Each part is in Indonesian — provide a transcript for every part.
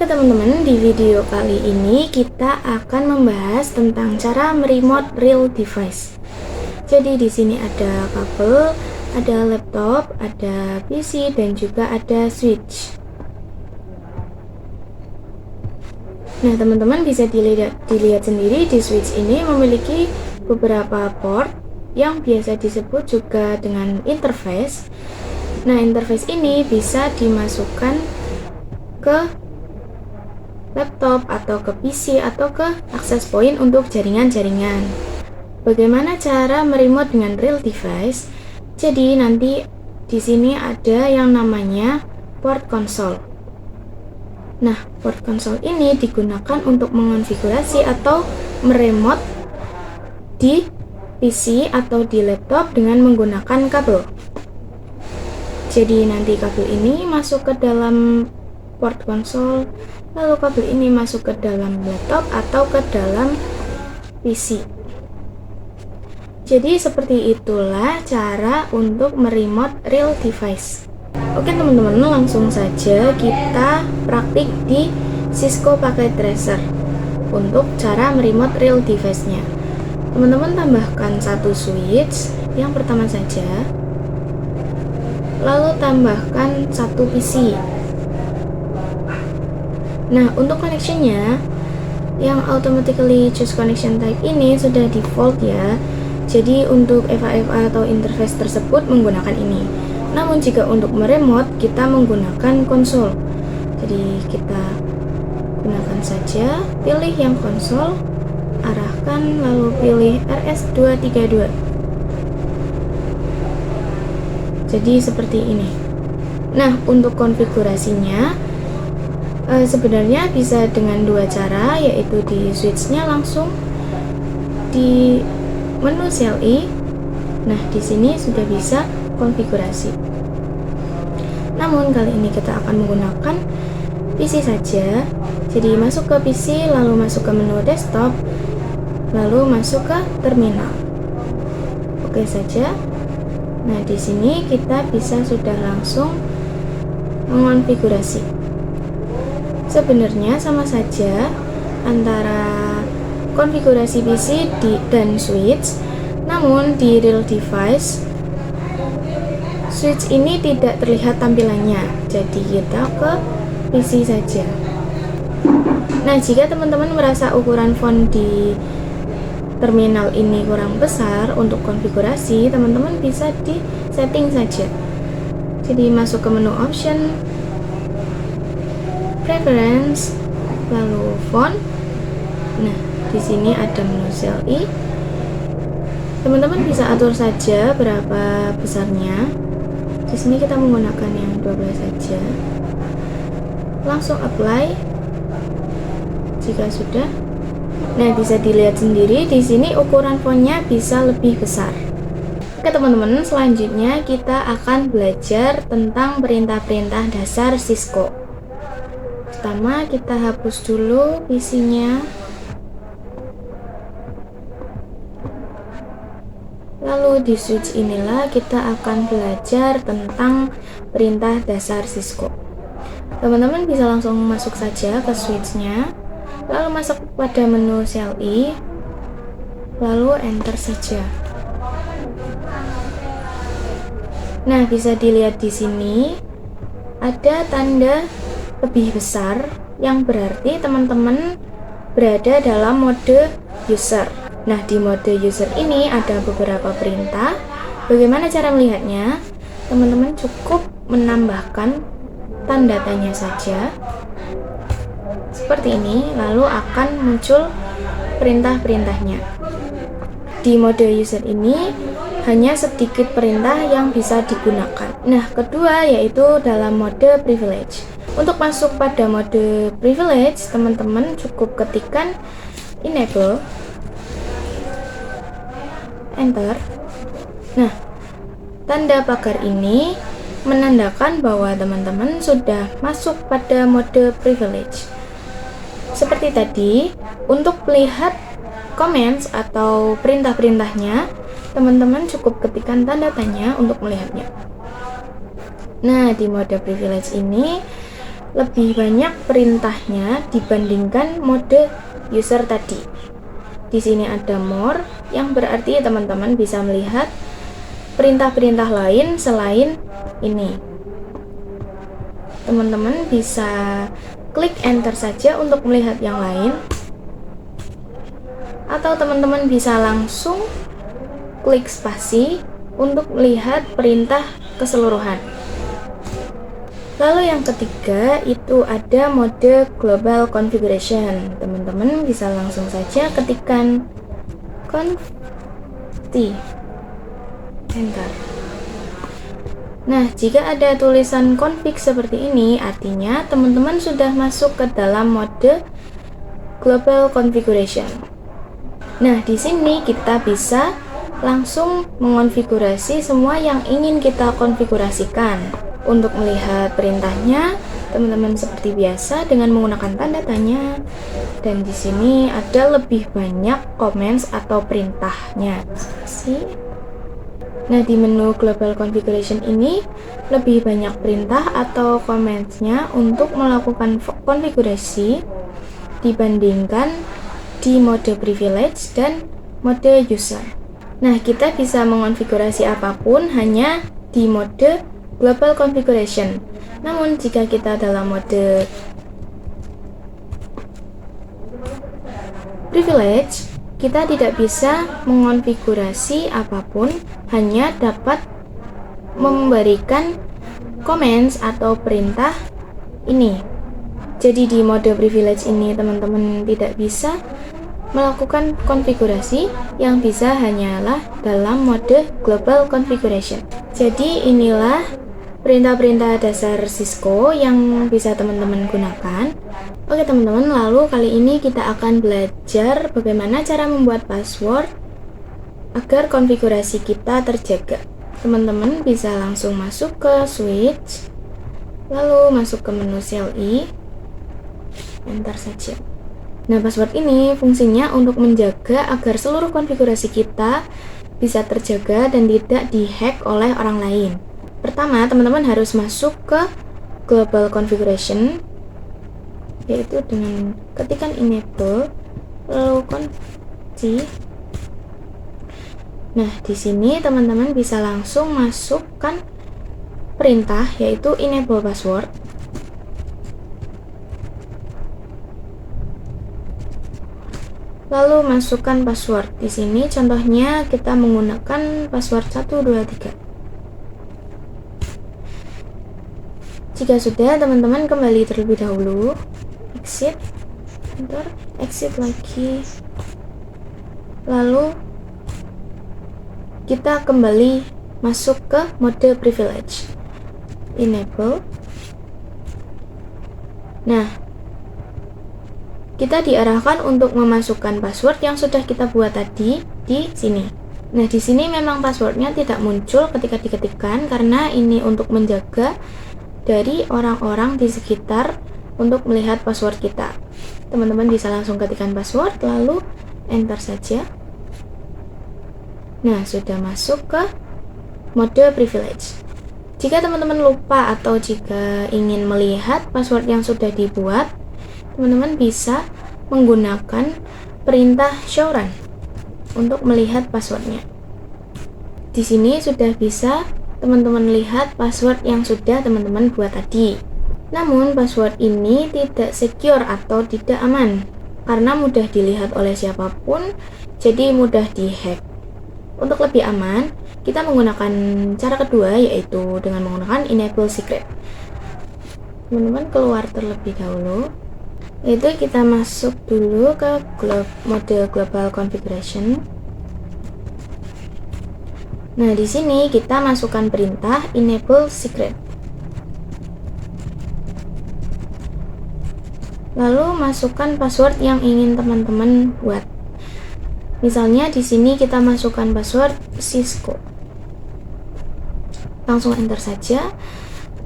teman-teman, di video kali ini kita akan membahas tentang cara meremote real device. Jadi di sini ada kabel, ada laptop, ada PC, dan juga ada switch. Nah, teman-teman bisa dilihat sendiri di switch ini memiliki beberapa port yang biasa disebut juga dengan interface. Nah, interface ini bisa dimasukkan ke laptop atau ke PC atau ke access point untuk jaringan-jaringan. Bagaimana cara meremote dengan real device? Jadi nanti di sini ada yang namanya port console. Nah, port console ini digunakan untuk mengonfigurasi atau meremote di PC atau di laptop dengan menggunakan kabel. Jadi nanti kabel ini masuk ke dalam port console, lalu kabel ini masuk ke dalam laptop atau ke dalam PC. Jadi seperti itulah cara untuk meremote real device. Oke teman-teman, langsung saja kita praktik di Cisco Packet Tracer untuk cara meremote real device-nya. Teman-teman tambahkan satu switch yang pertama saja, lalu tambahkan satu PC. Nah, untuk connectionnya yang automatically choose connection type ini sudah default ya. Jadi untuk FA atau interface tersebut menggunakan ini. Namun jika untuk meremote kita menggunakan konsol. Jadi kita gunakan saja, pilih yang konsol, arahkan lalu pilih RS232. Jadi seperti ini. Nah, untuk konfigurasinya sebenarnya bisa dengan dua cara, yaitu di switchnya langsung di menu CLI. Nah, di sini sudah bisa konfigurasi. Namun kali ini kita akan menggunakan PC saja. Jadi masuk ke PC, lalu masuk ke menu desktop, lalu masuk ke terminal. Oke saja. Nah, di sini kita bisa sudah langsung mengonfigurasi. Sebenarnya sama saja antara konfigurasi PC dan switch, namun di real device switch ini tidak terlihat tampilannya, jadi kita ke PC saja. Nah, jika teman-teman merasa ukuran font di terminal ini kurang besar untuk konfigurasi, teman-teman bisa di setting saja. Jadi masuk ke menu option, preference, lalu font. Nah, di sini ada menu CLI. Teman-teman bisa atur saja berapa besarnya. Di sini kita menggunakan yang 12 saja. Langsung apply. Jika sudah, nah bisa dilihat sendiri di sini ukuran fontnya bisa lebih besar. Oke teman-teman, selanjutnya kita akan belajar tentang perintah-perintah dasar Cisco. Pertama kita hapus dulu PC-nya, lalu di switch inilah kita akan belajar tentang perintah dasar Cisco. Teman-teman bisa langsung masuk saja ke switch-nya, lalu masuk pada menu CLI, lalu enter saja. Nah, bisa dilihat di sini ada tanda lebih besar yang berarti teman-teman berada dalam mode user. Nah, di mode user ini ada beberapa perintah. Bagaimana cara melihatnya? Teman-teman cukup menambahkan tanda tanya saja seperti ini, lalu akan muncul perintah-perintahnya. Di mode user ini hanya sedikit perintah yang bisa digunakan. Nah, kedua yaitu dalam mode privilege. Untuk masuk pada mode privilege, teman-teman cukup ketikkan enable, enter. Nah, tanda pagar ini menandakan bahwa teman-teman sudah masuk pada mode privilege. Seperti tadi, untuk melihat comments atau perintah-perintahnya, teman-teman cukup ketikkan tanda tanya untuk melihatnya. Nah, di mode privilege ini lebih banyak perintahnya dibandingkan mode user tadi. Di sini ada more, yang berarti teman-teman bisa melihat perintah-perintah lain selain ini. Teman-teman bisa klik enter saja untuk melihat yang lain, atau teman-teman bisa langsung klik spasi untuk melihat perintah keseluruhan. Lalu yang ketiga itu ada mode global configuration. Teman-teman bisa langsung saja ketikkan conf t, enter. Nah, jika ada tulisan config seperti ini, artinya teman-teman sudah masuk ke dalam mode global configuration. Nah, di sini kita bisa langsung mengonfigurasi semua yang ingin kita konfigurasikan. Untuk melihat perintahnya, teman-teman seperti biasa dengan menggunakan tanda tanya. Dan di sini ada lebih banyak comments atau perintahnya. Nah, di menu Global Configuration ini lebih banyak perintah atau comments-nya untuk melakukan konfigurasi dibandingkan di mode privilege dan mode user. Nah, kita bisa mengonfigurasi apapun hanya di mode Global Configuration. Namun, jika kita dalam mode privilege, kita tidak bisa mengonfigurasi apapun, hanya dapat memberikan comments atau perintah ini. Jadi di mode privilege ini teman-teman tidak bisa melakukan konfigurasi, yang bisa hanyalah dalam mode global configuration. Jadi inilah perintah-perintah dasar Cisco yang bisa teman-teman gunakan. Oke teman-teman, lalu kali ini kita akan belajar bagaimana cara membuat password agar konfigurasi kita terjaga. Teman-teman bisa langsung masuk ke switch, lalu masuk ke menu CLI, enter saja. Nah, password ini fungsinya untuk menjaga agar seluruh konfigurasi kita bisa terjaga dan tidak dihack oleh orang lain. Pertama, teman-teman harus masuk ke global configuration, yaitu dengan ketikan enable, lalu conf. Nah, di sini teman-teman bisa langsung masukkan perintah yaitu enable password. Lalu masukkan password. Di sini contohnya kita menggunakan password 123. Jika sudah, teman-teman kembali terlebih dahulu, exit, enter, exit lagi, lalu kita kembali masuk ke mode privilege, enable. Nah, kita diarahkan untuk memasukkan password yang sudah kita buat tadi di sini. Nah, di sini memang passwordnya tidak muncul ketika diketikkan karena ini untuk menjaga dari orang-orang di sekitar untuk melihat password kita. Teman-teman bisa langsung ketikkan password lalu enter saja. Nah, sudah masuk ke mode privilege. Jika teman-teman lupa atau jika ingin melihat password yang sudah dibuat, teman-teman bisa menggunakan perintah show run untuk melihat passwordnya. Di sini sudah bisa teman-teman lihat password yang sudah teman-teman buat tadi. Namun password ini tidak secure atau tidak aman karena mudah dilihat oleh siapapun, jadi mudah dihack. Untuk lebih aman, kita menggunakan cara kedua, yaitu dengan menggunakan enable secret. Teman-teman keluar terlebih dahulu, yaitu kita masuk dulu ke mode global configuration. Nah, di sini kita masukkan perintah enable secret. Lalu masukkan password yang ingin teman-teman buat. Misalnya di sini kita masukkan password Cisco. Langsung enter saja,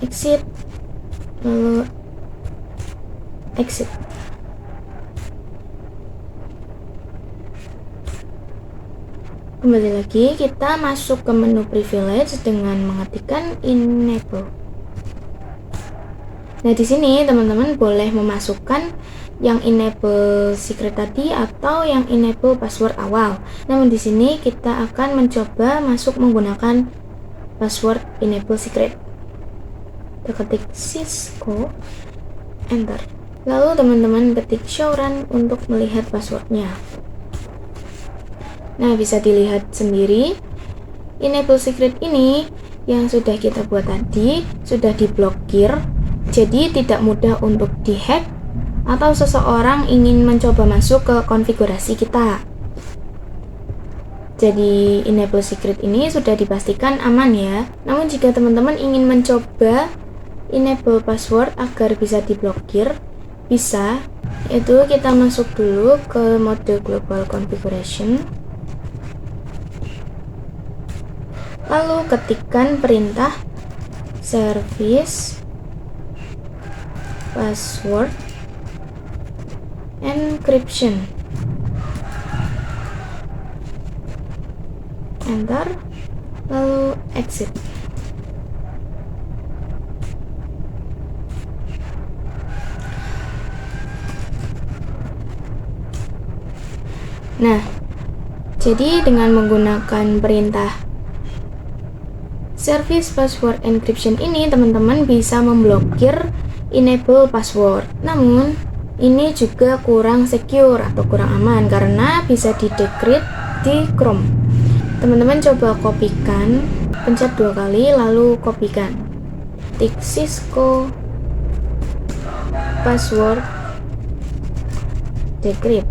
exit, lalu exit. Kembali lagi, kita masuk ke menu privilege dengan mengetikkan enable. Nah, di sini teman-teman boleh memasukkan yang enable secret tadi atau yang enable password awal. Namun di sini kita akan mencoba masuk menggunakan password enable secret. Kita ketik Cisco, enter. Lalu teman-teman ketik show run untuk melihat passwordnya. Nah, bisa dilihat sendiri, enable secret ini yang sudah kita buat tadi sudah diblokir, jadi tidak mudah untuk dihack atau seseorang ingin mencoba masuk ke konfigurasi kita. Jadi enable secret ini sudah dipastikan aman ya. Namun jika teman-teman ingin mencoba enable password agar bisa diblokir, bisa, yaitu kita masuk dulu ke mode global configuration, lalu ketikkan perintah service password encryption, enter, lalu exit. Nah, jadi dengan menggunakan perintah service password encryption ini, teman-teman bisa memblokir enable password. Namun, ini juga kurang secure atau kurang aman karena bisa di-decrypt di Chrome. Teman-teman coba kopikan, pencet 2 kali lalu kopikan. Ketik Cisco password decrypt.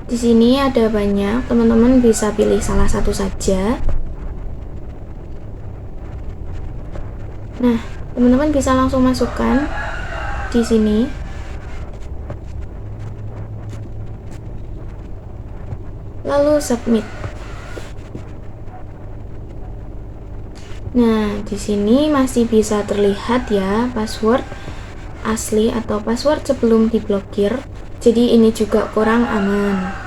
Di sini ada banyak, teman-teman bisa pilih salah satu saja. Nah, teman-teman bisa langsung masukkan di sini. Lalu submit. Nah, di sini masih bisa terlihat ya password asli atau password sebelum diblokir. Jadi ini juga kurang aman.